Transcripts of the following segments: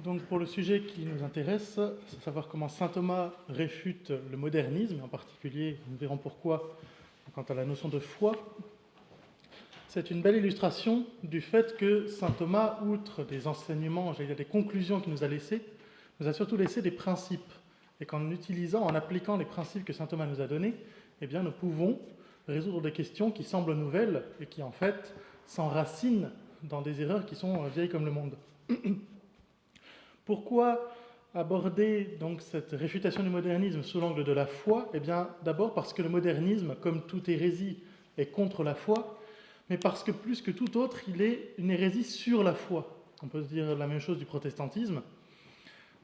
Donc pour le sujet qui nous intéresse, c'est savoir comment saint Thomas réfute le modernisme, et en particulier, nous verrons pourquoi, quant à la notion de foi. C'est une belle illustration du fait que saint Thomas, outre des enseignements, j'allais dire des conclusions qu'il nous a laissées, nous a surtout laissé des principes. Et qu'en utilisant, en appliquant les principes que saint Thomas nous a donnés, eh bien, nous pouvons résoudre des questions qui semblent nouvelles et qui, en fait, s'enracinent dans des erreurs qui sont vieilles comme le monde. Pourquoi aborder donc cette réfutation du modernisme sous l'angle de la foi ? Eh bien, d'abord parce que le modernisme, comme toute hérésie, est contre la foi, mais parce que plus que tout autre, il est une hérésie sur la foi. On peut se dire la même chose du protestantisme.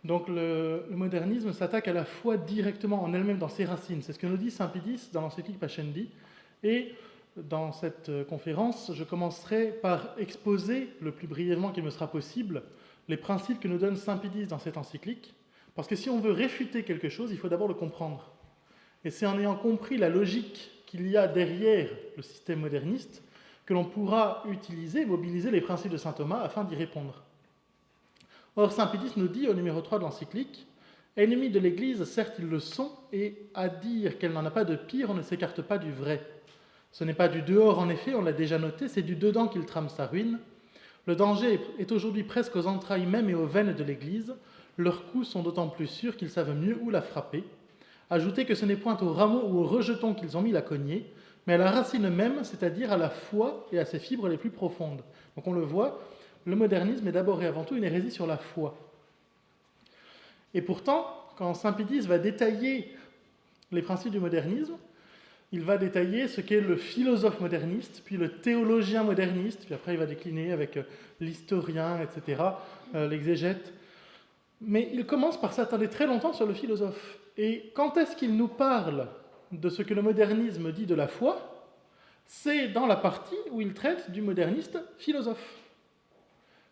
Donc le modernisme s'attaque à la foi directement en elle-même dans ses racines. C'est ce que nous dit saint Pidis dans l'encyclique Pascendi. Et dans cette conférence, je commencerai par exposer, le plus brièvement qu'il me sera possible, les principes que nous donne saint Pidis dans cette encyclique, parce que si on veut réfuter quelque chose, il faut d'abord le comprendre. Et c'est en ayant compris la logique qu'il y a derrière le système moderniste que l'on pourra utiliser, mobiliser les principes de saint Thomas afin d'y répondre. Or, saint Pidis nous dit au numéro 3 de l'encyclique « Ennemis de l'Église, certes ils le sont, et à dire qu'elle n'en a pas de pire, on ne s'écarte pas du vrai. Ce n'est pas du dehors, en effet, on l'a déjà noté, c'est du dedans qu'il trame sa ruine. Le danger est aujourd'hui presque aux entrailles même et aux veines de l'Église. Leurs coups sont d'autant plus sûrs qu'ils savent mieux où la frapper. Ajoutez que ce n'est point au rameau ou au rejeton qu'ils ont mis la cognée, mais à la racine même, c'est-à-dire à la foi et à ses fibres les plus profondes. » Donc on le voit, le modernisme est d'abord et avant tout une hérésie sur la foi. Et pourtant, quand saint Pidis va détailler les principes du modernisme, il va détailler ce qu'est le philosophe moderniste, puis le théologien moderniste, puis après il va décliner avec l'historien, etc., l'exégète. Mais il commence par s'attarder très longtemps sur le philosophe. Et quand est-ce qu'il nous parle de ce que le modernisme dit de la foi ? C'est dans la partie où il traite du moderniste philosophe.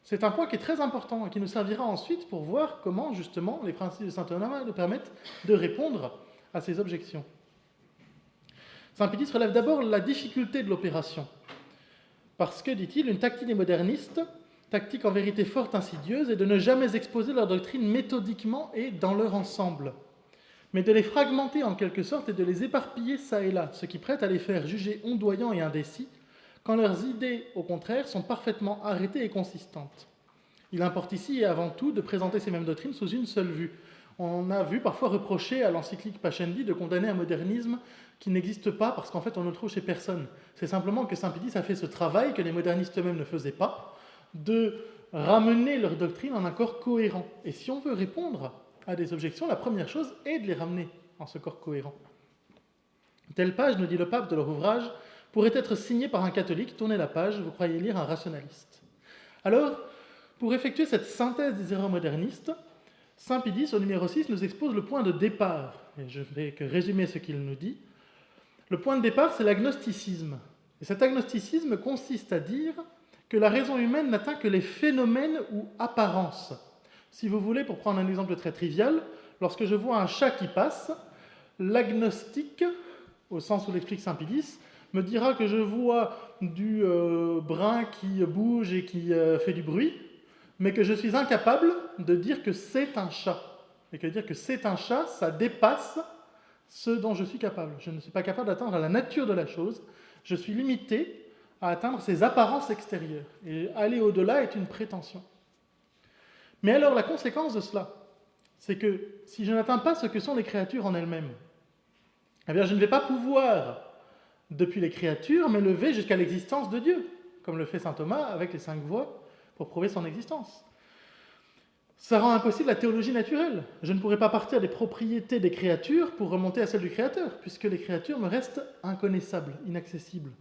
C'est un point qui est très important et qui nous servira ensuite pour voir comment, justement, les principes de saint Thomas nous permettent de répondre à ces objections. Saint Pidis relève d'abord la difficulté de l'opération, parce que, dit-il, une tactique des modernistes, tactique en vérité fort insidieuse, est de ne jamais exposer leur doctrine méthodiquement et dans leur ensemble, mais de les fragmenter en quelque sorte et de les éparpiller çà et là, ce qui prête à les faire juger ondoyants et indécis, quand leurs idées, au contraire, sont parfaitement arrêtées et consistantes. Il importe ici et avant tout de présenter ces mêmes doctrines sous une seule vue. On a vu parfois reprocher à l'encyclique Pascendi de condamner un modernisme qui n'existe pas parce qu'en fait on ne le trouve chez personne. C'est simplement que saint Pidis a fait ce travail que les modernistes eux-mêmes ne faisaient pas, de ramener leur doctrine en un corps cohérent. Et si on veut répondre à des objections, la première chose est de les ramener en ce corps cohérent. Telle page, nous dit le pape de leur ouvrage, pourrait être signée par un catholique, tournez la page, vous croyez lire un rationaliste. Alors, pour effectuer cette synthèse des erreurs modernistes, saint Pidis, au numéro 6, nous expose le point de départ. Et je ne vais que résumer ce qu'il nous dit. Le point de départ, c'est l'agnosticisme. Et cet agnosticisme consiste à dire que la raison humaine n'atteint que les phénomènes ou apparences. Si vous voulez, pour prendre un exemple très trivial, lorsque je vois un chat qui passe, l'agnostique, au sens où l'explique saint Pidis, me dira que je vois du brun qui bouge et qui fait du bruit, mais que je suis incapable de dire que c'est un chat. Et que dire que c'est un chat, ça dépasse ce dont je suis capable. Je ne suis pas capable d'atteindre la nature de la chose. Je suis limité à atteindre ses apparences extérieures. Et aller au-delà est une prétention. Mais alors, la conséquence de cela, c'est que si je n'atteins pas ce que sont les créatures en elles-mêmes, eh bien, je ne vais pas pouvoir, depuis les créatures, m'élever jusqu'à l'existence de Dieu, comme le fait saint Thomas avec les 5 voies pour prouver son existence. Ça rend impossible la théologie naturelle. Je ne pourrai pas partir des propriétés des créatures pour remonter à celles du Créateur, puisque les créatures me restent inconnaissables, inaccessibles.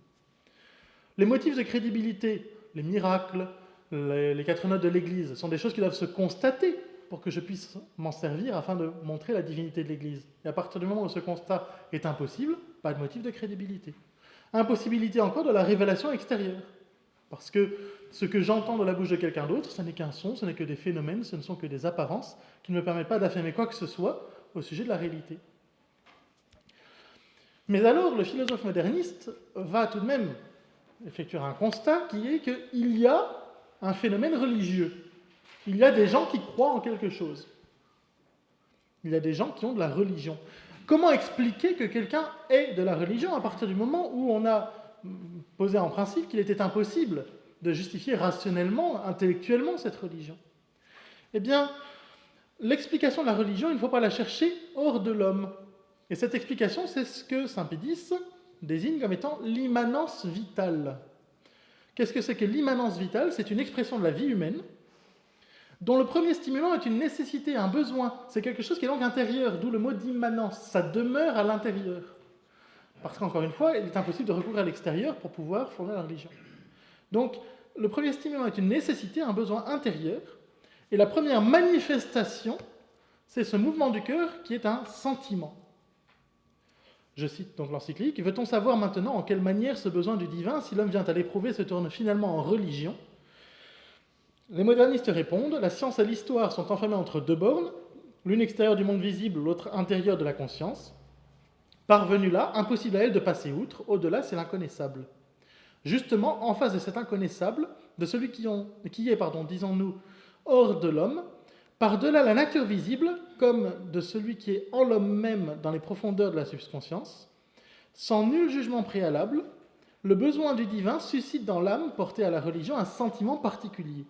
Les motifs de crédibilité, les miracles, les 4 notes de l'Église, sont des choses qui doivent se constater pour que je puisse m'en servir afin de montrer la divinité de l'Église. Et à partir du moment où ce constat est impossible, pas de motif de crédibilité. Impossibilité encore de la révélation extérieure. Parce que ce que j'entends de la bouche de quelqu'un d'autre, ce n'est qu'un son, ce n'est que des phénomènes, ce ne sont que des apparences qui ne me permettent pas d'affirmer quoi que ce soit au sujet de la réalité. Mais alors, le philosophe moderniste va tout de même effectuer un constat qui est qu'il y a un phénomène religieux. Il y a des gens qui croient en quelque chose. Il y a des gens qui ont de la religion. Comment expliquer que quelqu'un ait de la religion à partir du moment où on a posé en principe qu'il était impossible de justifier rationnellement, intellectuellement cette religion? Eh bien, l'explication de la religion, il ne faut pas la chercher hors de l'homme. Et cette explication, c'est ce que saint Pédis désigne comme étant l'immanence vitale. Qu'est-ce que c'est que l'immanence vitale? C'est une expression de la vie humaine, dont le premier stimulant est une nécessité, un besoin. C'est quelque chose qui est donc intérieur, d'où le mot d'immanence. Ça demeure à l'intérieur. Parce qu'encore une fois, il est impossible de recourir à l'extérieur pour pouvoir fonder la religion. Donc, le premier stimulant est une nécessité, un besoin intérieur, et la première manifestation, c'est ce mouvement du cœur qui est un sentiment. Je cite donc l'encyclique. Veut-on savoir maintenant en quelle manière ce besoin du divin, si l'homme vient à l'éprouver, se tourne finalement en religion? Les modernistes répondent, la science et l'histoire sont enfermées entre deux bornes, l'une extérieure du monde visible, l'autre intérieure de la conscience. Parvenue là, impossible à elle de passer outre, au-delà c'est l'inconnaissable. Justement, en face de cet inconnaissable, de celui qui est, disons-nous, hors de l'homme, par-delà la nature visible, comme de celui qui est en l'homme même dans les profondeurs de la subconscience, sans nul jugement préalable, le besoin du divin suscite dans l'âme portée à la religion un sentiment particulier.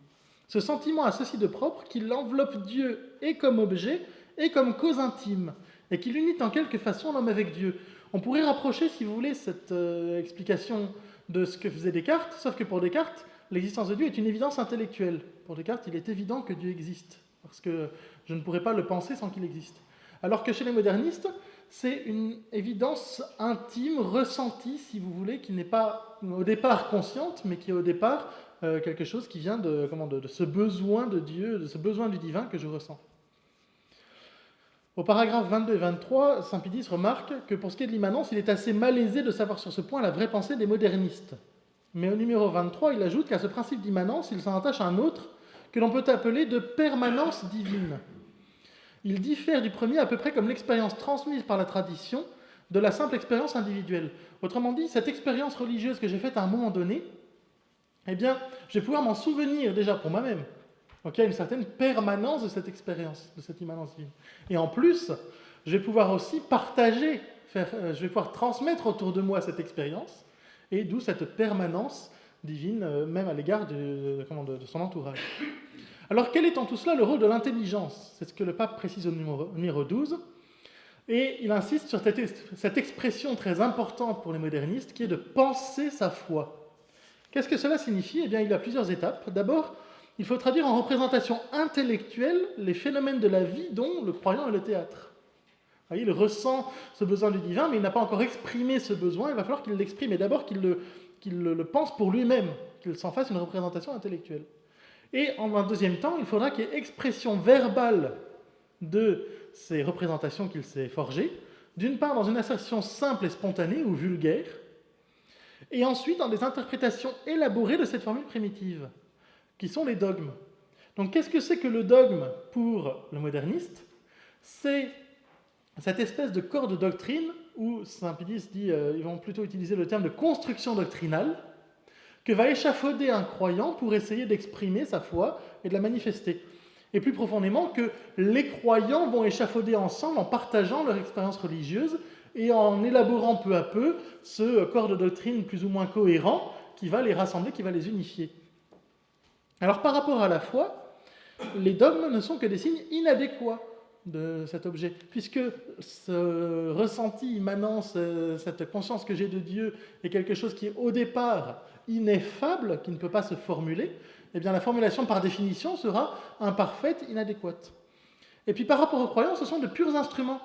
Ce sentiment a ceci de propre qu'il enveloppe Dieu et comme objet et comme cause intime, et qu'il unit en quelque façon l'homme avec Dieu. On pourrait rapprocher, si vous voulez, cette explication de ce que faisait Descartes, sauf que pour Descartes, l'existence de Dieu est une évidence intellectuelle. Pour Descartes, il est évident que Dieu existe, parce que je ne pourrais pas le penser sans qu'il existe. Alors que chez les modernistes, c'est une évidence intime, ressentie, si vous voulez, qui n'est pas au départ consciente, mais qui est au départ quelque chose qui vient de ce besoin de Dieu, de ce besoin du divin que je ressens. Au paragraphe 22 et 23, saint Pédis remarque que pour ce qui est de l'immanence, il est assez malaisé de savoir sur ce point la vraie pensée des modernistes. Mais au numéro 23, il ajoute qu'à ce principe d'immanence, il s'en attache à un autre que l'on peut appeler de permanence divine. Il diffère du premier à peu près comme l'expérience transmise par la tradition de la simple expérience individuelle. Autrement dit, cette expérience religieuse que j'ai faite à un moment donné, eh bien, je vais pouvoir m'en souvenir déjà pour moi-même. Donc il y a une certaine permanence de cette expérience, de cette immanence divine. Et en plus, je vais pouvoir aussi partager, je vais pouvoir transmettre autour de moi cette expérience, et d'où cette permanence divine, même à l'égard de son entourage. Alors quel est en tout cela le rôle de l'intelligence? C'est ce que le pape précise au numéro 12, et il insiste sur cette expression très importante pour les modernistes, qui est de penser sa foi. Qu'est-ce que cela signifie? Eh bien, il y a plusieurs étapes. D'abord, il faut traduire en représentation intellectuelle les phénomènes de la vie dont le croyant est le théâtre. Vous voyez, il ressent ce besoin du divin, mais il n'a pas encore exprimé ce besoin, il va falloir qu'il l'exprime, et d'abord qu'il le pense pour lui-même, qu'il s'en fasse une représentation intellectuelle. Et en un deuxième temps, il faudra qu'il y ait expression verbale de ces représentations qu'il s'est forgées, d'une part dans une assertion simple et spontanée ou vulgaire, et ensuite dans des interprétations élaborées de cette formule primitive, qui sont les dogmes. Donc qu'est-ce que c'est que le dogme pour le moderniste? C'est cette espèce de corps de doctrine, où saint Pédis dit, ils vont plutôt utiliser le terme de construction doctrinale, que va échafauder un croyant pour essayer d'exprimer sa foi et de la manifester. Et plus profondément, que les croyants vont échafauder ensemble en partageant leur expérience religieuse et en élaborant peu à peu ce corps de doctrine plus ou moins cohérent qui va les rassembler, qui va les unifier. Alors par rapport à la foi, les dogmes ne sont que des signes inadéquats de cet objet, puisque ce ressenti immanent, cette conscience que j'ai de Dieu est quelque chose qui est au départ ineffable, qui ne peut pas se formuler, eh bien la formulation par définition sera imparfaite, inadéquate. Et puis par rapport aux croyants, ce sont de purs instruments.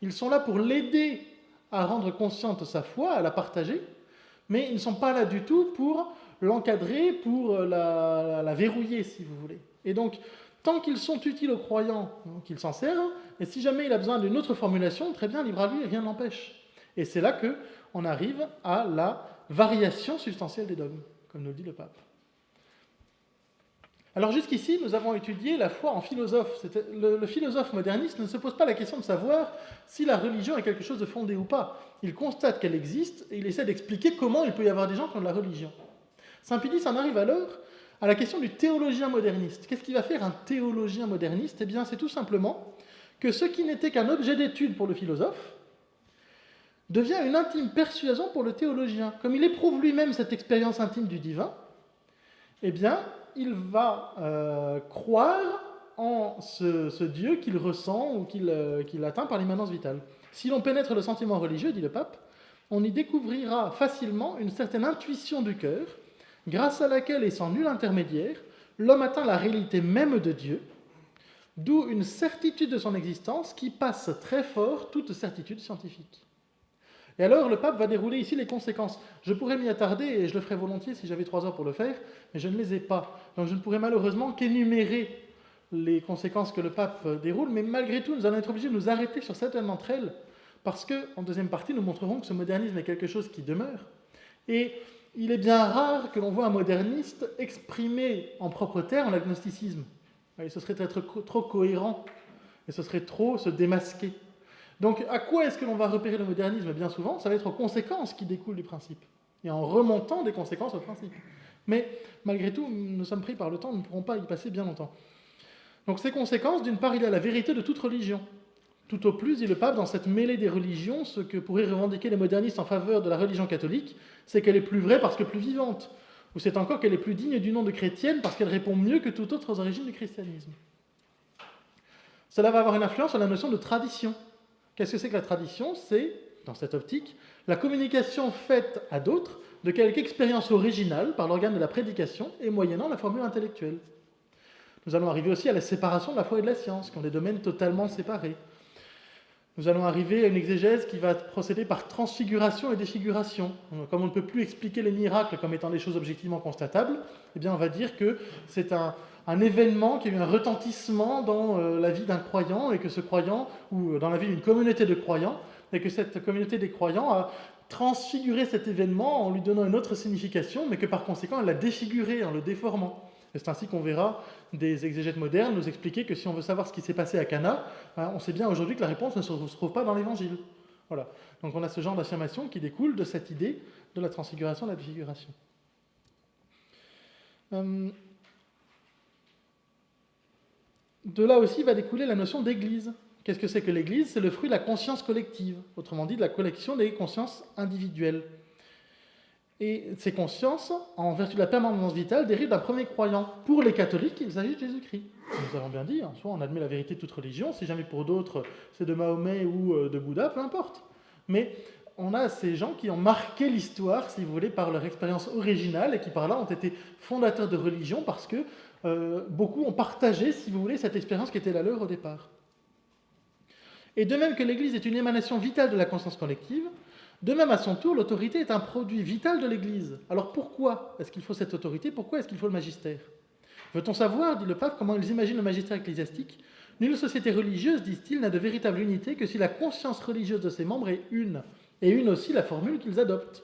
Ils sont là pour l'aider à rendre consciente sa foi, à la partager, mais ils ne sont pas là du tout pour l'encadrer, pour la verrouiller, si vous voulez. Et donc, tant qu'ils sont utiles aux croyants, qu'il s'en sert, et si jamais il a besoin d'une autre formulation, très bien, libre à lui, rien n'empêche. Et c'est là qu'on arrive à la variation substantielle des dogmes, comme nous le dit le pape. Alors jusqu'ici, nous avons étudié la foi en philosophe. Le philosophe moderniste ne se pose pas la question de savoir si la religion est quelque chose de fondé ou pas. Il constate qu'elle existe et il essaie d'expliquer comment il peut y avoir des gens qui ont de la religion. Saint Pédis en arrive alors à la question du théologien moderniste. Qu'est-ce qui va faire un théologien moderniste? Eh bien, c'est tout simplement que ce qui n'était qu'un objet d'étude pour le philosophe devient une intime persuasion pour le théologien. Comme il éprouve lui-même cette expérience intime du divin, eh bien, il va croire en ce Dieu qu'il ressent ou qu'il atteint par l'immanence vitale. Si l'on pénètre le sentiment religieux, dit le pape, on y découvrira facilement une certaine intuition du cœur, grâce à laquelle, et sans nul intermédiaire, l'homme atteint la réalité même de Dieu, d'où une certitude de son existence qui passe très fort toute certitude scientifique. Et alors, le pape va dérouler ici les conséquences. Je pourrais m'y attarder, et je le ferais volontiers si j'avais 3 heures pour le faire, mais je ne les ai pas. Donc je ne pourrais malheureusement qu'énumérer les conséquences que le pape déroule, mais malgré tout, nous allons être obligés de nous arrêter sur certaines d'entre elles, parce qu'en deuxième partie, nous montrerons que ce modernisme est quelque chose qui demeure. Et il est bien rare que l'on voit un moderniste exprimer en propres termes l'agnosticisme. Et ce serait être trop cohérent, et ce serait trop se démasquer. Donc, à quoi est-ce que l'on va repérer le modernisme? Bien souvent, ça va être aux conséquences qui découlent du principe, et en remontant des conséquences au principe. Mais, malgré tout, nous sommes pris par le temps, nous ne pourrons pas y passer bien longtemps. Donc, ces conséquences, d'une part, il y a la vérité de toute religion. Tout au plus, dit le pape, dans cette mêlée des religions, ce que pourraient revendiquer les modernistes en faveur de la religion catholique, c'est qu'elle est plus vraie parce que plus vivante, ou c'est encore qu'elle est plus digne du nom de chrétienne parce qu'elle répond mieux que toute autre aux origines du christianisme. Cela va avoir une influence sur la notion de tradition. Qu'est-ce que c'est que la tradition? C'est, dans cette optique, la communication faite à d'autres de quelque expérience originale par l'organe de la prédication et moyennant la formule intellectuelle. Nous allons arriver aussi à la séparation de la foi et de la science, qui ont des domaines totalement séparés. Nous allons arriver à une exégèse qui va procéder par transfiguration et défiguration. Comme on ne peut plus expliquer les miracles comme étant des choses objectivement constatables, eh bien on va dire que c'est un événement qui a eu un retentissement dans la vie d'un croyant, et que ce croyant, ou dans la vie d'une communauté de croyants, et que cette communauté des croyants a transfiguré cet événement en lui donnant une autre signification, mais que par conséquent elle l'a défiguré en le déformant. Et c'est ainsi qu'on verra des exégètes modernes nous expliquer que si on veut savoir ce qui s'est passé à Cana, on sait bien aujourd'hui que la réponse ne se trouve pas dans l'Évangile. Voilà. Donc on a ce genre d'affirmation qui découle de cette idée de la transfiguration et de la défiguration. De là aussi va découler la notion d'Église. Qu'est-ce que c'est que l'Église? C'est le fruit de la conscience collective, autrement dit de la collection des consciences individuelles. Et ces consciences, en vertu de la permanence vitale, dérivent d'un premier croyant. Pour les catholiques, il s'agit de Jésus-Christ. Nous avons bien dit, en soi, on admet la vérité de toute religion, si jamais pour d'autres c'est de Mahomet ou de Bouddha, peu importe. Mais on a ces gens qui ont marqué l'histoire, si vous voulez, par leur expérience originale, et qui par là ont été fondateurs de religion, parce que beaucoup ont partagé, si vous voulez, cette expérience qui était la leur au départ. Et de même que l'Église est une émanation vitale de la conscience collective, de même, à son tour, l'autorité est un produit vital de l'Église. Alors pourquoi est-ce qu'il faut cette autorité? Pourquoi est-ce qu'il faut le magistère? Veut-on savoir, dit le pape, comment ils imaginent le magistère ecclésiastique? Nulle société religieuse, disent-ils, n'a de véritable unité que si la conscience religieuse de ses membres est une, et une aussi la formule qu'ils adoptent.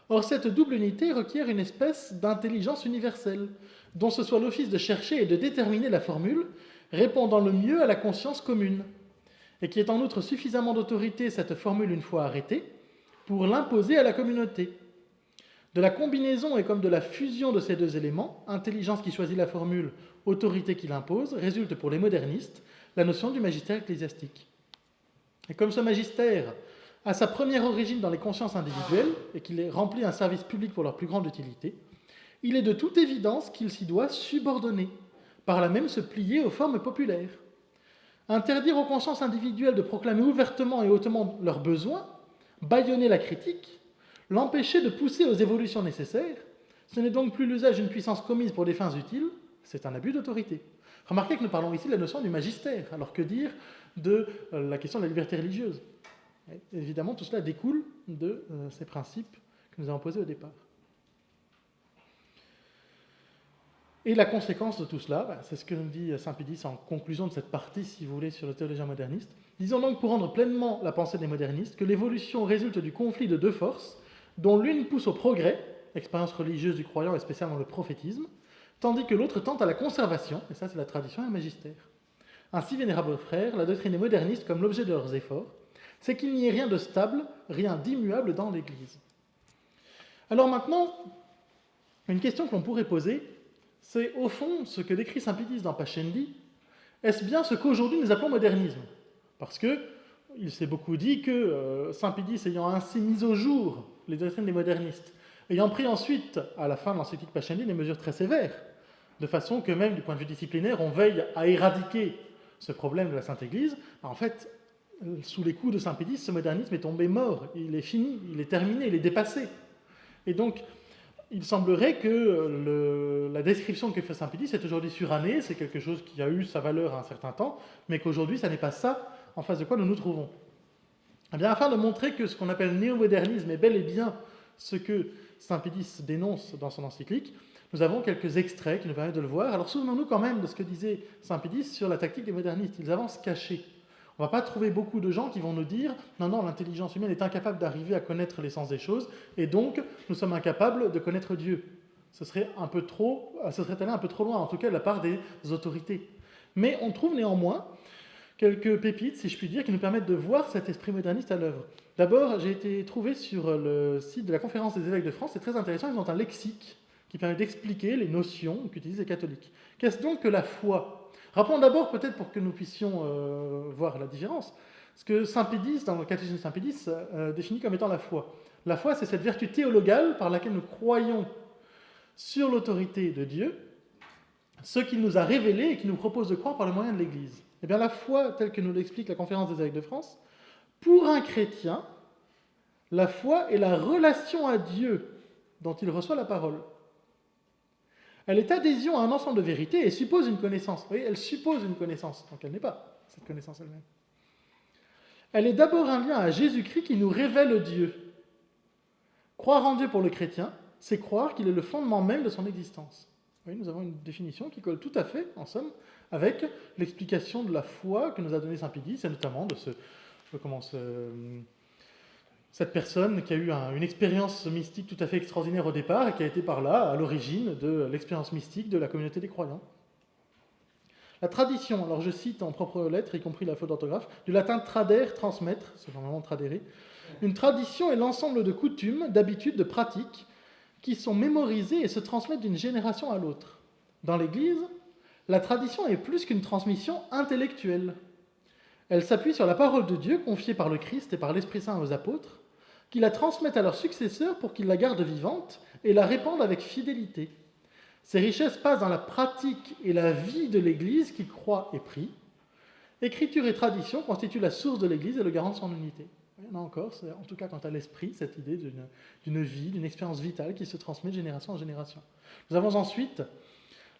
Or, cette double unité requiert une espèce d'intelligence universelle, dont ce soit l'office de chercher et de déterminer la formule, répondant le mieux à la conscience commune, et qui est en outre suffisamment d'autorité, cette formule une fois arrêtée, pour l'imposer à la communauté. De la combinaison et comme de la fusion de ces deux éléments, intelligence qui choisit la formule, autorité qui l'impose, résulte pour les modernistes la notion du magistère ecclésiastique. Et comme ce magistère a sa première origine dans les consciences individuelles et qu'il remplit un service public pour leur plus grande utilité, il est de toute évidence qu'il s'y doit subordonner, par là même se plier aux formes populaires. Interdire aux consciences individuelles de proclamer ouvertement et hautement leurs besoins, bâillonner la critique, l'empêcher de pousser aux évolutions nécessaires, ce n'est donc plus l'usage d'une puissance commise pour des fins utiles, c'est un abus d'autorité. Remarquez que nous parlons ici de la notion du magistère, alors que dire de la question de la liberté religieuse? Et évidemment, tout cela découle de ces principes que nous avons posés au départ. Et la conséquence de tout cela, c'est ce que nous dit saint Pédis en conclusion de cette partie, si vous voulez, sur le théologien moderniste. Disons donc, pour rendre pleinement la pensée des modernistes, que l'évolution résulte du conflit de deux forces, dont l'une pousse au progrès, l'expérience religieuse du croyant et spécialement le prophétisme, tandis que l'autre tente à la conservation, et ça c'est la tradition et le magistère. Ainsi, vénérables frères, la doctrine des modernistes, comme l'objet de leurs efforts, c'est qu'il n'y ait rien de stable, rien d'immuable dans l'Église. Alors maintenant, une question que l'on pourrait poser, c'est au fond ce que décrit saint Pidis dans Pascendi, est-ce bien ce qu'aujourd'hui nous appelons modernisme? Parce que il s'est beaucoup dit que saint Pidis ayant ainsi mis au jour les doctrines des modernistes, ayant pris ensuite, à la fin de l'encyclique Pascendi, des mesures très sévères, de façon que même du point de vue disciplinaire, on veille à éradiquer ce problème de la Sainte Église, en fait, sous les coups de saint Pidis, ce modernisme est tombé mort, il est fini, il est terminé, il est dépassé. Et donc, il semblerait que la description que fait saint Pidis est aujourd'hui surannée, c'est quelque chose qui a eu sa valeur à un certain temps, mais qu'aujourd'hui, ça n'est pas ça en face de quoi nous nous trouvons. Eh bien, afin de montrer que ce qu'on appelle néo-modernisme est bel et bien ce que saint Pidis dénonce dans son encyclique, nous avons quelques extraits qui nous permettent de le voir. Alors souvenons-nous quand même de ce que disait saint Pidis sur la tactique des modernistes. Ils avancent cachés. On ne va pas trouver beaucoup de gens qui vont nous dire « Non, non, l'intelligence humaine est incapable d'arriver à connaître l'essence des choses, et donc nous sommes incapables de connaître Dieu. » Ce serait allé un peu trop loin, en tout cas de la part des autorités. Mais on trouve néanmoins quelques pépites, si je puis dire, qui nous permettent de voir cet esprit moderniste à l'œuvre. D'abord, j'ai été trouvé sur le site de la Conférence des évêques de France, c'est très intéressant, ils ont un lexique qui permet d'expliquer les notions qu'utilisent les catholiques. Qu'est-ce donc que la foi? Rappelons d'abord, peut-être pour que nous puissions voir la différence, ce que saint Pidis, dans le catéchisme de saint Pidis, définit comme étant la foi. La foi, c'est cette vertu théologale par laquelle nous croyons sur l'autorité de Dieu, ce qu'il nous a révélé et qu'il nous propose de croire par le moyen de l'Église. Eh bien, la foi, telle que nous l'explique la Conférence des évêques de France, pour un chrétien, la foi est la relation à Dieu dont il reçoit la parole. Elle est adhésion à un ensemble de vérités et suppose une connaissance. Vous voyez, elle suppose une connaissance, donc elle n'est pas cette connaissance elle-même. Elle est d'abord un lien à Jésus-Christ qui nous révèle Dieu. Croire en Dieu pour le chrétien, c'est croire qu'il est le fondement même de son existence. Vous voyez, nous avons une définition qui colle tout à fait, en somme, avec l'explication de la foi que nous a donnée saint Pidis, et notamment de cette personne qui a eu une expérience mystique tout à fait extraordinaire au départ et qui a été par là à l'origine de l'expérience mystique de la communauté des croyants. La tradition, alors je cite en propre lettre, y compris la faute d'orthographe, du latin trader, transmettre, c'est normalement tradere. Une tradition est l'ensemble de coutumes, d'habitudes, de pratiques qui sont mémorisées et se transmettent d'une génération à l'autre. Dans l'Église, la tradition est plus qu'une transmission intellectuelle. Elle s'appuie sur la parole de Dieu confiée par le Christ et par l'Esprit Saint aux apôtres, qui la transmettent à leurs successeurs pour qu'ils la gardent vivante et la répandent avec fidélité. Ces richesses passent dans la pratique et la vie de l'Église qui croit et prie. Écriture et tradition constituent la source de l'Église et le garant de son unité. Là encore, c'est en tout cas quant à l'esprit, cette idée d'une vie, d'une expérience vitale qui se transmet de génération en génération. Nous avons ensuite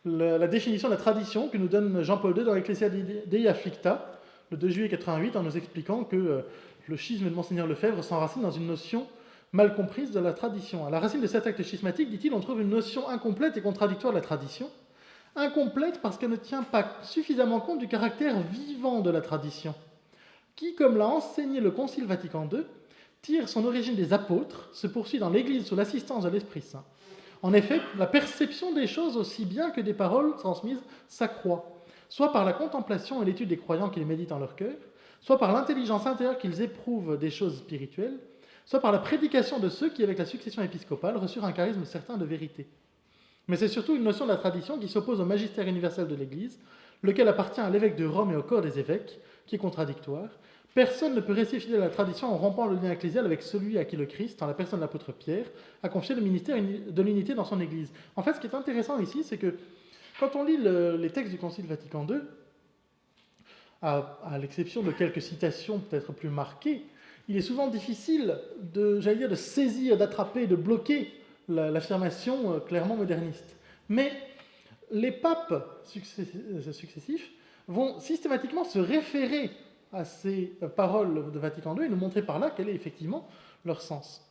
la définition de la tradition que nous donne Jean-Paul II dans l'Ecclesia Dei Afflicta, le 2 juillet 88, en nous expliquant que le schisme de Monseigneur Lefebvre s'enracine dans une notion mal comprise de la tradition. À la racine de cet acte schismatique, dit-il, on trouve une notion incomplète et contradictoire de la tradition. Incomplète parce qu'elle ne tient pas suffisamment compte du caractère vivant de la tradition, qui, comme l'a enseigné le Concile Vatican II, tire son origine des apôtres, se poursuit dans l'Église sous l'assistance de l'Esprit Saint. En effet, la perception des choses aussi bien que des paroles transmises s'accroît, soit par la contemplation et l'étude des croyants qui les méditent en leur cœur, soit par l'intelligence intérieure qu'ils éprouvent des choses spirituelles, soit par la prédication de ceux qui, avec la succession épiscopale, reçurent un charisme certain de vérité. Mais c'est surtout une notion de la tradition qui s'oppose au magistère universel de l'Église, lequel appartient à l'évêque de Rome et au corps des évêques, qui est contradictoire. Personne ne peut rester fidèle à la tradition en rompant le lien ecclésial avec celui à qui le Christ, en la personne de l'apôtre Pierre, a confié le ministère de l'unité dans son Église. En fait, ce qui est intéressant ici, c'est que quand on lit les textes du Concile Vatican II, à l'exception de quelques citations peut-être plus marquées, il est souvent difficile de saisir, d'attraper, de bloquer l'affirmation clairement moderniste. Mais les papes successifs vont systématiquement se référer à ces paroles de Vatican II et nous montrer par là quel est effectivement leur sens.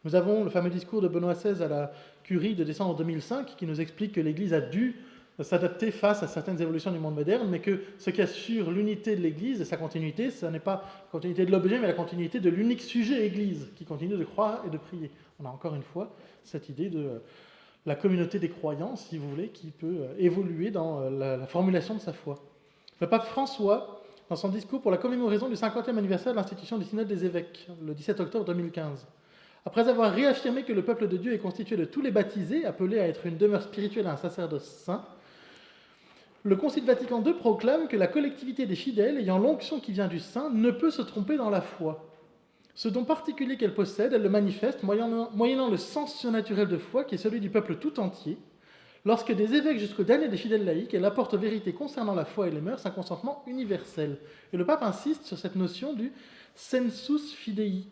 Nous avons le fameux discours de Benoît XVI à la Curie de décembre 2005 qui nous explique que l'Église a dû s'adapter face à certaines évolutions du monde moderne, mais que ce qui assure l'unité de l'Église et sa continuité, ce n'est pas la continuité de l'objet, mais la continuité de l'unique sujet Église, qui continue de croire et de prier. On a encore une fois cette idée de la communauté des croyants, si vous voulez, qui peut évoluer dans la formulation de sa foi. Le pape François, dans son discours pour la commémoration du 50e anniversaire de l'institution du synode des évêques, le 17 octobre 2015, Après avoir réaffirmé que le peuple de Dieu est constitué de tous les baptisés, appelés à être une demeure spirituelle et un sacerdoce saint, le Concile Vatican II proclame que la collectivité des fidèles ayant l'onction qui vient du Saint ne peut se tromper dans la foi. Ce don particulier qu'elle possède, elle le manifeste moyennant le sens surnaturel de foi qui est celui du peuple tout entier. Lorsque des évêques jusqu'au dernier des fidèles laïcs, elle apporte aux vérités concernant la foi et les mœurs un consentement universel. Et le pape insiste sur cette notion du sensus fidei.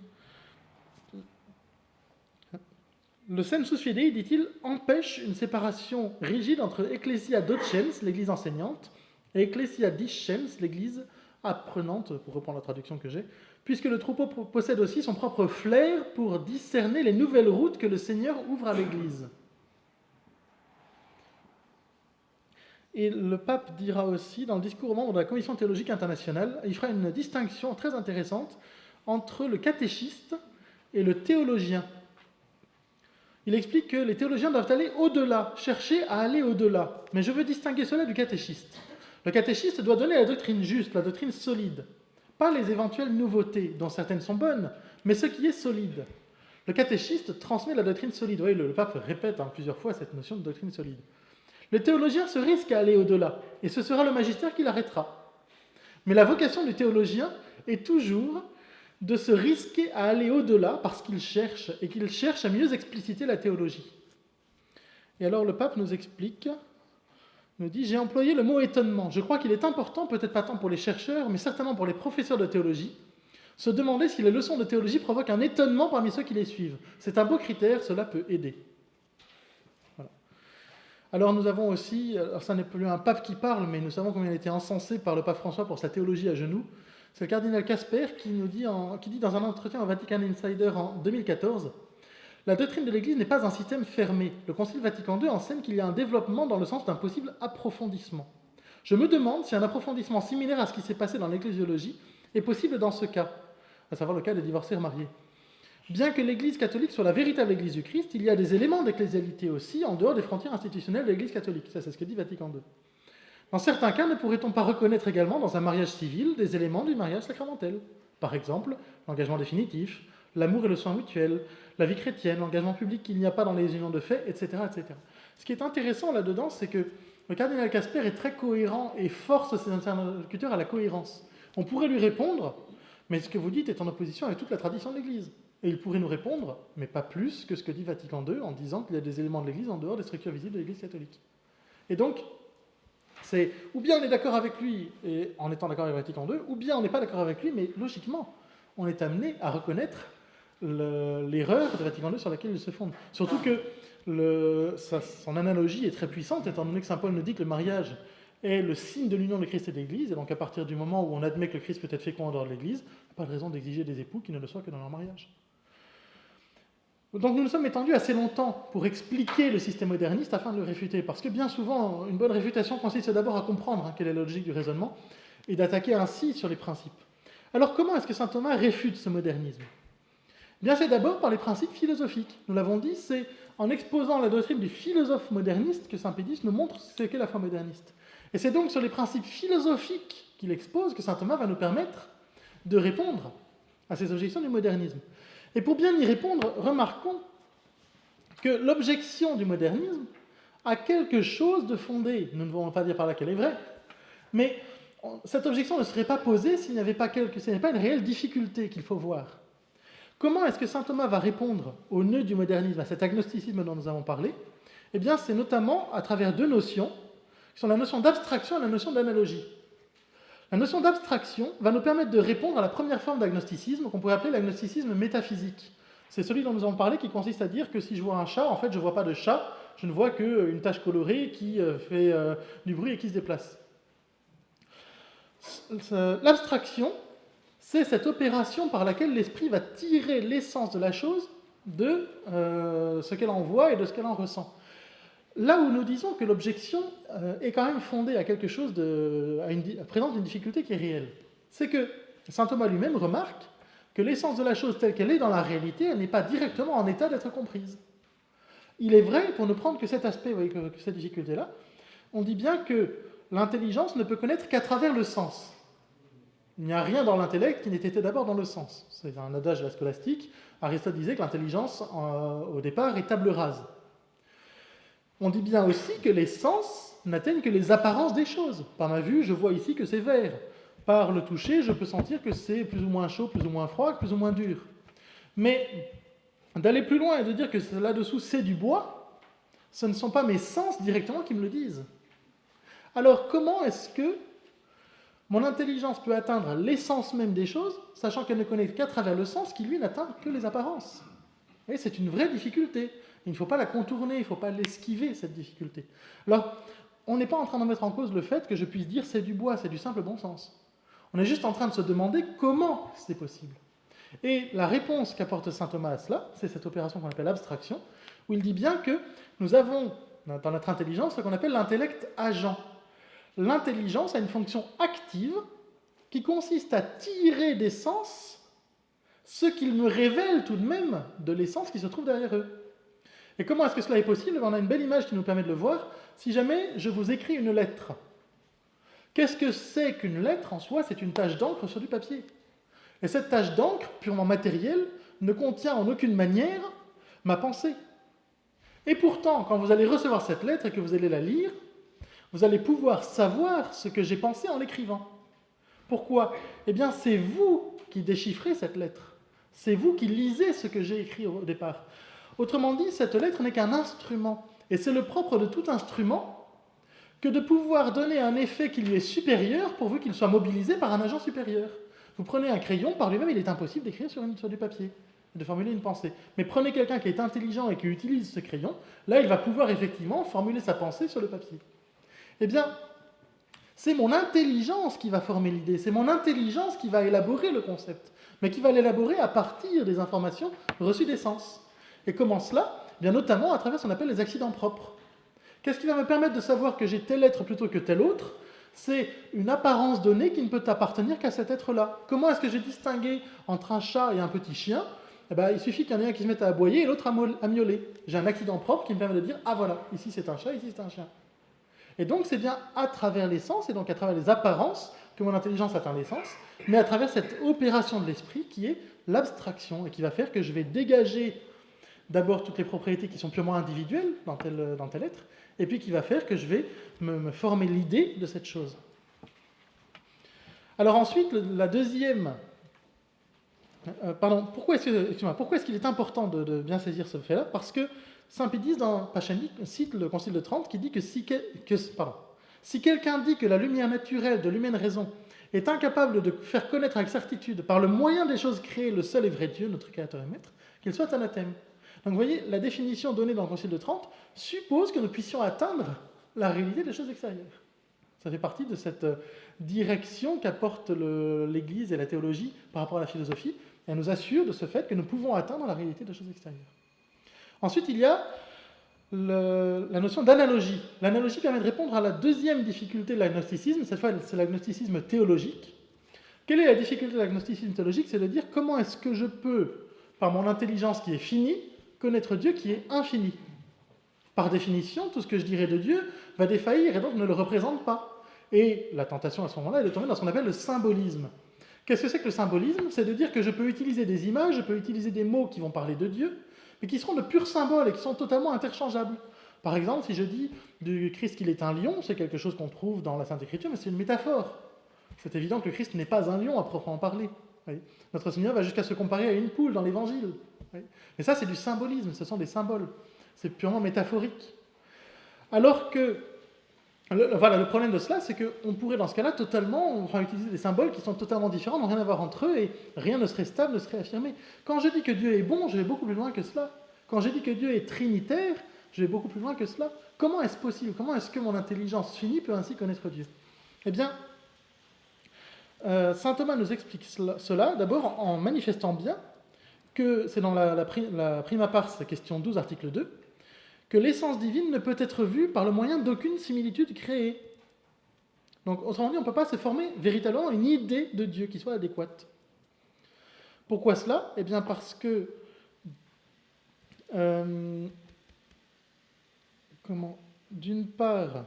Le sensus fidei, dit-il, empêche une séparation rigide entre ecclesia docens, l'église enseignante, et ecclesia discens, l'église apprenante, pour reprendre la traduction que j'ai, puisque le troupeau possède aussi son propre flair pour discerner les nouvelles routes que le Seigneur ouvre à l'église. Et le pape dira aussi, dans le discours aux membres de la Commission théologique internationale, il fera une distinction très intéressante entre le catéchiste et le théologien. Il explique que les théologiens doivent aller au-delà, chercher à aller au-delà. Mais je veux distinguer cela du catéchiste. Le catéchiste doit donner la doctrine juste, la doctrine solide. Pas les éventuelles nouveautés, dont certaines sont bonnes, mais ce qui est solide. Le catéchiste transmet la doctrine solide. Oui, le pape répète plusieurs fois cette notion de doctrine solide. Le théologien se risque à aller au-delà, et ce sera le magistère qui l'arrêtera. Mais la vocation du théologien est toujours de se risquer à aller au-delà parce qu'il cherche, et qu'il cherche à mieux expliciter la théologie. Et alors le pape nous explique, nous dit « J'ai employé le mot étonnement. Je crois qu'il est important, peut-être pas tant pour les chercheurs, mais certainement pour les professeurs de théologie, se demander si les leçons de théologie provoquent un étonnement parmi ceux qui les suivent. C'est un beau critère, cela peut aider. » Alors nous avons aussi, alors ça n'est plus un pape qui parle, mais nous savons combien il a été encensé par le pape François pour sa théologie à genoux. C'est le cardinal Casper qui dit dans un entretien au Vatican Insider en 2014 « La doctrine de l'Église n'est pas un système fermé. Le Concile Vatican II enseigne qu'il y a un développement dans le sens d'un possible approfondissement. Je me demande si un approfondissement similaire à ce qui s'est passé dans l'ecclésiologie est possible dans ce cas, à savoir le cas des divorcés remariés. Bien que l'Église catholique soit la véritable Église du Christ, il y a des éléments d'ecclésialité aussi en dehors des frontières institutionnelles de l'Église catholique. » Ça, c'est ce que dit Vatican II. Dans certains cas, ne pourrait-on pas reconnaître également dans un mariage civil des éléments du mariage sacramentel ? Par exemple, l'engagement définitif, l'amour et le soin mutuel, la vie chrétienne, l'engagement public qu'il n'y a pas dans les unions de fait, etc., etc. Ce qui est intéressant là-dedans, c'est que le cardinal Casper est très cohérent et force ses interlocuteurs à la cohérence. On pourrait lui répondre, mais ce que vous dites est en opposition avec toute la tradition de l'Église. Et il pourrait nous répondre, mais pas plus que ce que dit Vatican II en disant qu'il y a des éléments de l'Église en dehors des structures visibles de l'Église catholique. Et donc, c'est ou bien on est d'accord avec lui et en étant d'accord avec Vatican II, ou bien on n'est pas d'accord avec lui, mais logiquement, on est amené à reconnaître l'erreur de Vatican II sur laquelle il se fonde. Surtout que son analogie est très puissante, étant donné que saint Paul nous dit que le mariage est le signe de l'union de Christ et de l'Église, et donc à partir du moment où on admet que le Christ peut être fécond en dehors de l'Église, il n'y a pas de raison d'exiger des époux qui ne le soient que dans leur mariage. Donc nous nous sommes étendus assez longtemps pour expliquer le système moderniste afin de le réfuter, parce que bien souvent, une bonne réfutation consiste d'abord à comprendre quelle est la logique du raisonnement, et d'attaquer ainsi sur les principes. Alors comment est-ce que saint Thomas réfute ce modernisme ? Bien, c'est d'abord par les principes philosophiques. Nous l'avons dit, c'est en exposant la doctrine du philosophe moderniste que saint Pédis nous montre ce qu'est la foi moderniste. Et c'est donc sur les principes philosophiques qu'il expose que saint Thomas va nous permettre de répondre à ces objections du modernisme. Et pour bien y répondre, remarquons que l'objection du modernisme a quelque chose de fondé. Nous ne voulons pas dire par là qu'elle est vraie, mais cette objection ne serait pas posée s'il n'y avait pas une réelle difficulté qu'il faut voir. Comment est-ce que saint Thomas va répondre au nœud du modernisme, à cet agnosticisme dont nous avons parlé ? Eh bien, c'est notamment à travers deux notions, qui sont la notion d'abstraction et la notion d'analogie. La notion d'abstraction va nous permettre de répondre à la première forme d'agnosticisme, qu'on pourrait appeler l'agnosticisme métaphysique. C'est celui dont nous avons parlé, qui consiste à dire que si je vois un chat, en fait, je ne vois pas de chat, je ne vois qu'une tache colorée qui fait du bruit et qui se déplace. L'abstraction, c'est cette opération par laquelle l'esprit va tirer l'essence de la chose de ce qu'elle en voit et de ce qu'elle en ressent. Là où nous disons que l'objection est quand même fondée à quelque chose à la présence d'une difficulté qui est réelle, c'est que saint Thomas lui-même remarque que l'essence de la chose telle qu'elle est dans la réalité, elle n'est pas directement en état d'être comprise. Il est vrai, pour ne prendre que cet aspect, vous voyez, que cette difficulté-là, on dit bien que l'intelligence ne peut connaître qu'à travers le sens. Il n'y a rien dans l'intellect qui n'était d'abord dans le sens. C'est un adage de la scolastique. Aristote disait que l'intelligence, au départ, est table rase. On dit bien aussi que les sens n'atteignent que les apparences des choses. Par ma vue, je vois ici que c'est vert. Par le toucher, je peux sentir que c'est plus ou moins chaud, plus ou moins froid, plus ou moins dur. Mais d'aller plus loin et de dire que là-dessous c'est du bois, ce ne sont pas mes sens directement qui me le disent. Alors comment est-ce que mon intelligence peut atteindre l'essence même des choses, sachant qu'elle ne connaît qu'à travers le sens qui, lui, n'atteint que les apparences? Et c'est une vraie difficulté. Il ne faut pas la contourner, il ne faut pas l'esquiver, cette difficulté. Alors, on n'est pas en train de mettre en cause le fait que je puisse dire c'est du bois, c'est du simple bon sens. On est juste en train de se demander comment c'est possible. Et la réponse qu'apporte saint Thomas à cela, c'est cette opération qu'on appelle abstraction, où il dit bien que nous avons dans notre intelligence ce qu'on appelle l'intellect agent. L'intelligence a une fonction active qui consiste à tirer des sens ce qu'ils me révèlent tout de même de l'essence qui se trouve derrière eux. Et comment est-ce que cela est possible? On a une belle image qui nous permet de le voir. Si jamais je vous écris une lettre, qu'est-ce que c'est qu'une lettre en soi? C'est une tache d'encre sur du papier. Et cette tache d'encre, purement matérielle, ne contient en aucune manière ma pensée. Et pourtant, quand vous allez recevoir cette lettre et que vous allez la lire, vous allez pouvoir savoir ce que j'ai pensé en l'écrivant. Pourquoi? Eh bien, c'est vous qui déchiffrez cette lettre. C'est vous qui lisez ce que j'ai écrit au départ. Autrement dit, cette lettre n'est qu'un instrument. Et c'est le propre de tout instrument que de pouvoir donner un effet qui lui est supérieur pourvu qu'il soit mobilisé par un agent supérieur. Vous prenez un crayon, par lui-même, il est impossible d'écrire sur du papier, de formuler une pensée. Mais prenez quelqu'un qui est intelligent et qui utilise ce crayon, là, il va pouvoir effectivement formuler sa pensée sur le papier. Eh bien, c'est mon intelligence qui va former l'idée, c'est mon intelligence qui va élaborer le concept, mais qui va l'élaborer à partir des informations reçues des sens. Et comment cela? Eh bien, notamment à travers ce qu'on appelle les accidents propres. Qu'est-ce qui va me permettre de savoir que j'ai tel être plutôt que tel autre? C'est une apparence donnée qui ne peut appartenir qu'à cet être-là. Comment est-ce que j'ai distingué entre un chat et un petit chien? Eh bien, il suffit qu'il y en ait un qui se mette à aboyer et l'autre à miauler. J'ai un accident propre qui me permet de dire « Ah voilà, ici c'est un chat, ici c'est un chien ». Et donc c'est bien à travers les sens, et donc à travers les apparences, que mon intelligence atteint l'essence, mais à travers cette opération de l'esprit qui est l'abstraction, et qui va faire que je vais dégager d'abord toutes les propriétés qui sont purement individuelles dans tel être, et puis qui va faire que je vais me former l'idée de cette chose. Alors ensuite, la deuxième... pourquoi est-ce qu'il est important de bien saisir ce fait-là? Parce que saint Pédis, dans Pachanique, cite le Concile de Trente qui dit que si quelqu'un dit que la lumière naturelle de l'humaine raison est incapable de faire connaître avec certitude, par le moyen des choses créées, le seul et vrai Dieu, notre Créateur et Maître, qu'il soit anathème. Donc vous voyez, la définition donnée dans le Concile de Trente suppose que nous puissions atteindre la réalité des choses extérieures. Ça fait partie de cette direction qu'apporte l'Église et la théologie par rapport à la philosophie. Et elle nous assure de ce fait que nous pouvons atteindre la réalité des choses extérieures. Ensuite, il y a la notion d'analogie. L'analogie permet de répondre à la deuxième difficulté de l'agnosticisme. Cette fois, c'est l'agnosticisme théologique. Quelle est la difficulté de l'agnosticisme théologique? C'est de dire comment est-ce que je peux, par mon intelligence qui est finie, connaître Dieu qui est infini. Par définition, tout ce que je dirais de Dieu va défaillir et donc ne le représente pas. Et la tentation à ce moment-là est de tomber dans ce qu'on appelle le symbolisme. Qu'est-ce que c'est que le symbolisme? C'est de dire que je peux utiliser des images, je peux utiliser des mots qui vont parler de Dieu, mais qui seront de purs symboles et qui sont totalement interchangeables. Par exemple, si je dis du Christ qu'il est un lion, c'est quelque chose qu'on trouve dans la Sainte Écriture, mais c'est une métaphore. C'est évident que le Christ n'est pas un lion à proprement parler. Oui. Notre Seigneur va jusqu'à se comparer à une poule dans l'Évangile. Oui. Et ça, c'est du symbolisme, ce sont des symboles. C'est purement métaphorique. Alors que, le problème de cela, c'est qu'on pourrait dans ce cas-là utiliser des symboles qui sont totalement différents, n'ont rien à voir entre eux, et rien ne serait stable, ne serait affirmé. Quand je dis que Dieu est bon, je vais beaucoup plus loin que cela. Quand je dis que Dieu est trinitaire, je vais beaucoup plus loin que cela. Comment est-ce possible? Comment est-ce que mon intelligence finie peut ainsi connaître Dieu? Eh bien, saint Thomas nous explique cela, d'abord en manifestant bien que, c'est dans la Prima Pars, question 12, article 2, que l'essence divine ne peut être vue par le moyen d'aucune similitude créée. Donc, autrement dit, on ne peut pas se former véritablement une idée de Dieu qui soit adéquate. Pourquoi cela? Eh bien, parce que... d'une part...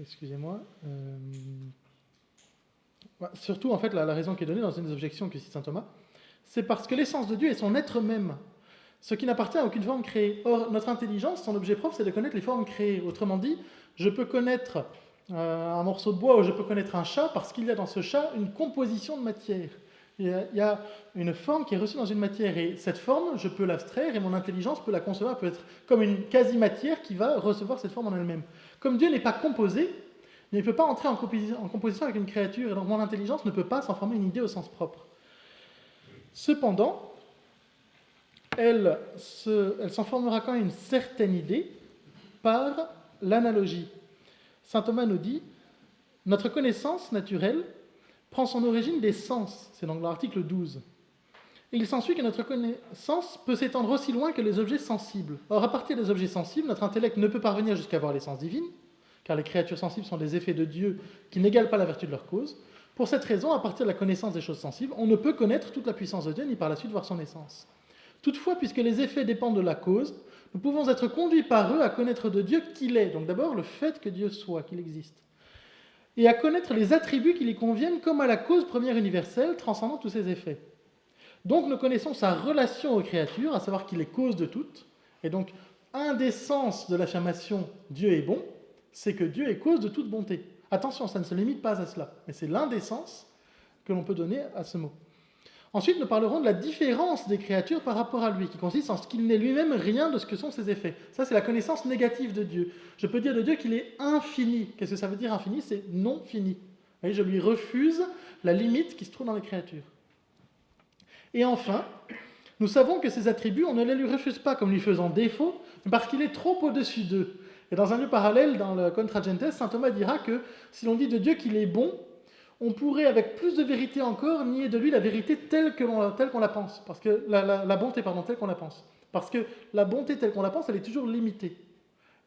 Excusez-moi... surtout en fait la raison qui est donnée dans une des objections que cite saint Thomas, c'est parce que l'essence de Dieu est son être même, ce qui n'appartient à aucune forme créée. Or, notre intelligence, son objet propre, c'est de connaître les formes créées. Autrement dit, je peux connaître un morceau de bois ou je peux connaître un chat parce qu'il y a dans ce chat une composition de matière. Il y a une forme qui est reçue dans une matière et cette forme, je peux l'abstraire et mon intelligence peut la concevoir, peut être comme une quasi-matière qui va recevoir cette forme en elle-même. Comme Dieu n'est pas composé, il ne peut pas entrer en composition avec une créature et donc mon intelligence ne peut pas s'en former une idée au sens propre. Cependant, elle s'en formera quand même une certaine idée par l'analogie. Saint Thomas nous dit « Notre connaissance naturelle prend son origine des sens », c'est donc l'article 12. Et il s'ensuit que notre connaissance peut s'étendre aussi loin que les objets sensibles. Or, à partir des objets sensibles, notre intellect ne peut parvenir jusqu'à voir l'essence divine, car les créatures sensibles sont des effets de Dieu qui n'égalent pas la vertu de leur cause. Pour cette raison, à partir de la connaissance des choses sensibles, on ne peut connaître toute la puissance de Dieu, ni par la suite voir son essence. Toutefois, puisque les effets dépendent de la cause, nous pouvons être conduits par eux à connaître de Dieu qu'il est. Donc d'abord, le fait que Dieu soit, qu'il existe. Et à connaître les attributs qui lui conviennent comme à la cause première universelle, transcendant tous ses effets. Donc nous connaissons sa relation aux créatures, à savoir qu'il est cause de toutes. Et donc, un des sens de l'affirmation « Dieu est bon », c'est que Dieu est cause de toute bonté. Attention, ça ne se limite pas à cela, mais c'est l'un des sens que l'on peut donner à ce mot. Ensuite, nous parlerons de la différence des créatures par rapport à lui, qui consiste en ce qu'il n'est lui-même rien de ce que sont ses effets. Ça, c'est la connaissance négative de Dieu. Je peux dire de Dieu qu'il est infini. Qu'est-ce que ça veut dire infini ? C'est non fini. Vous voyez, je lui refuse la limite qui se trouve dans les créatures. Et enfin, nous savons que ces attributs, on ne les lui refuse pas comme lui faisant défaut, mais parce qu'il est trop au-dessus d'eux. Et dans un lieu parallèle, dans le Contra Gentes, saint Thomas dira que si l'on dit de Dieu qu'il est bon, on pourrait, avec plus de vérité encore, nier de lui la vérité telle qu'on la pense. Parce que la bonté, telle qu'on la pense. Parce que la bonté telle qu'on la pense, elle est toujours limitée.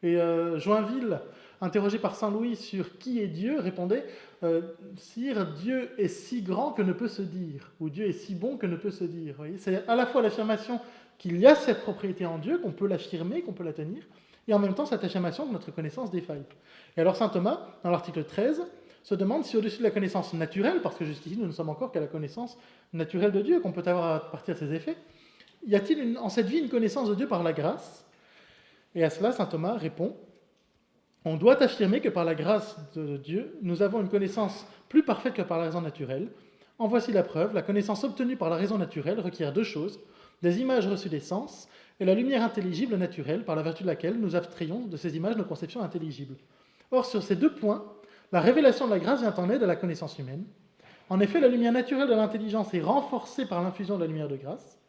Et Joinville, interrogé par saint Louis sur qui est Dieu, répondait « Sire, Dieu est si grand que ne peut se dire » ou « Dieu est si bon que ne peut se dire ». Vous voyez, c'est à la fois l'affirmation qu'il y a cette propriété en Dieu, qu'on peut l'affirmer, qu'on peut la tenir, et en même temps cette affirmation que notre connaissance défaille. Et alors saint Thomas, dans l'article 13, se demande si au-dessus de la connaissance naturelle, parce que jusqu'ici nous ne sommes encore qu'à la connaissance naturelle de Dieu, qu'on peut avoir à partir de ses effets, y a-t-il en cette vie une connaissance de Dieu par la grâce ? Et à cela, saint Thomas répond « On doit affirmer que par la grâce de Dieu, nous avons une connaissance plus parfaite que par la raison naturelle. En voici la preuve, la connaissance obtenue par la raison naturelle requiert deux choses, des images reçues des sens et la lumière intelligible naturelle, par la vertu de laquelle nous abstrayons de ces images nos conceptions intelligibles. Or, sur ces deux points, la révélation de la grâce vient en aide à la connaissance humaine. En effet, la lumière naturelle de l'intelligence est renforcée par l'infusion de la lumière de grâce,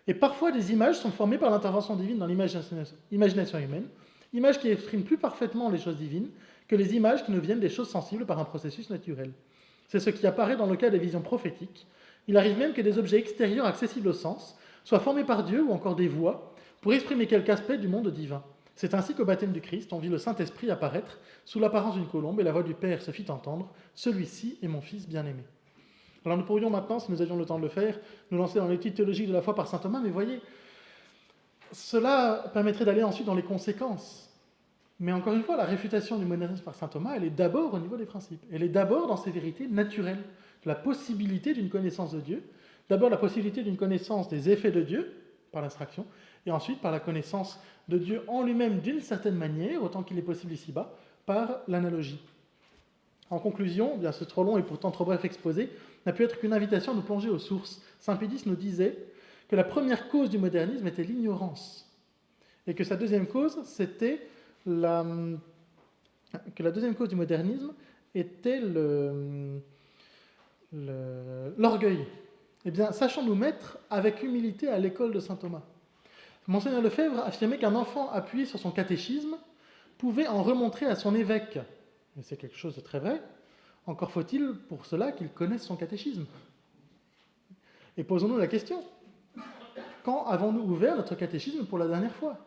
et parfois des images sont formées par l'intervention divine dans l'imagination humaine, images qui expriment plus parfaitement les choses divines que les images qui nous viennent des choses sensibles par un processus naturel. C'est ce qui apparaît dans le cas des visions prophétiques. Il arrive même que des objets extérieurs accessibles au sens soient formés par Dieu ou encore des voix pour exprimer quelque aspect du monde divin. C'est ainsi qu'au baptême du Christ, on vit le Saint-Esprit apparaître sous l'apparence d'une colombe et la voix du Père se fit entendre « Celui-ci est mon Fils bien-aimé ». Alors nous pourrions maintenant, si nous avions le temps de le faire, nous lancer dans l'étude théologique de la foi par saint Thomas, mais voyez, cela permettrait d'aller ensuite dans les conséquences. Mais encore une fois, la réfutation du modernisme par saint Thomas, elle est d'abord au niveau des principes. Elle est d'abord dans ses vérités naturelles, la possibilité d'une connaissance de Dieu, d'abord la possibilité d'une connaissance des effets de Dieu, par l'abstraction, et ensuite par la connaissance de Dieu en lui-même d'une certaine manière, autant qu'il est possible ici-bas, par l'analogie. En conclusion, bien ce trop long et pourtant trop bref exposé n'a pu être qu'une invitation à nous plonger aux sources. Saint Pédis nous disait que la première cause du modernisme était l'ignorance, et que sa deuxième cause, c'était l'orgueil. Eh bien, sachons nous mettre avec humilité à l'école de saint Thomas. Monseigneur Lefebvre affirmait qu'un enfant appuyé sur son catéchisme pouvait en remontrer à son évêque. Et c'est quelque chose de très vrai. Encore faut-il pour cela qu'il connaisse son catéchisme. Et posons-nous la question, quand avons-nous ouvert notre catéchisme pour la dernière fois ?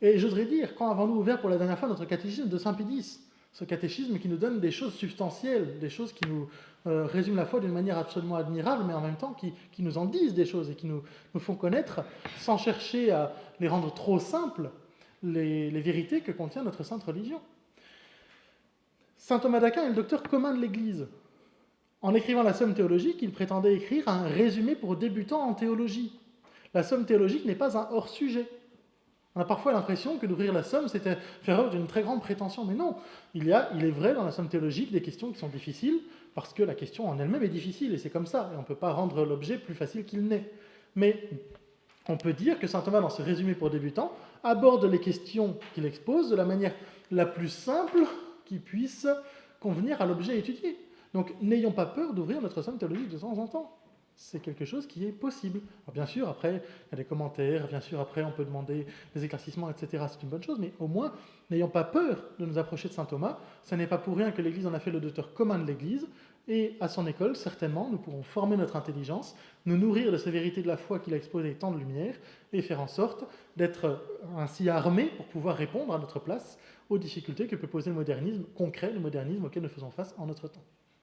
Et j'oserais dire, quand avons-nous ouvert pour la dernière fois notre catéchisme de saint Pédis ? Ce catéchisme qui nous donne des choses substantielles, des choses qui nous résument la foi d'une manière absolument admirable, mais en même temps qui nous en disent des choses et qui nous font connaître, sans chercher à les rendre trop simples, les vérités que contient notre sainte religion. Saint Thomas d'Aquin est le docteur commun de l'Église. En écrivant la Somme théologique, il prétendait écrire un résumé pour débutants en théologie. La Somme théologique n'est pas un hors-sujet. On a parfois l'impression que d'ouvrir la Somme, c'était faire œuvre d'une très grande prétention. Mais non, il est vrai dans la Somme théologique des questions qui sont difficiles, parce que la question en elle-même est difficile, et c'est comme ça, et on ne peut pas rendre l'objet plus facile qu'il n'est. Mais on peut dire que saint Thomas, dans ce résumé pour débutants, aborde les questions qu'il expose de la manière la plus simple qui puisse convenir à l'objet étudié. Donc n'ayons pas peur d'ouvrir notre Somme théologique de temps en temps. C'est quelque chose qui est possible. Alors, bien sûr, après, il y a des commentaires, bien sûr, après, on peut demander des éclaircissements, etc. C'est une bonne chose, mais au moins, n'ayons pas peur de nous approcher de saint Thomas. Ce n'est pas pour rien que l'Église en a fait le docteur commun de l'Église, et à son école, certainement, nous pourrons former notre intelligence, nous nourrir de ces vérités de la foi qu'il a exposées avec tant de lumière, et faire en sorte d'être ainsi armés pour pouvoir répondre à notre place aux difficultés que peut poser le modernisme concret, le modernisme auquel nous faisons face en notre temps.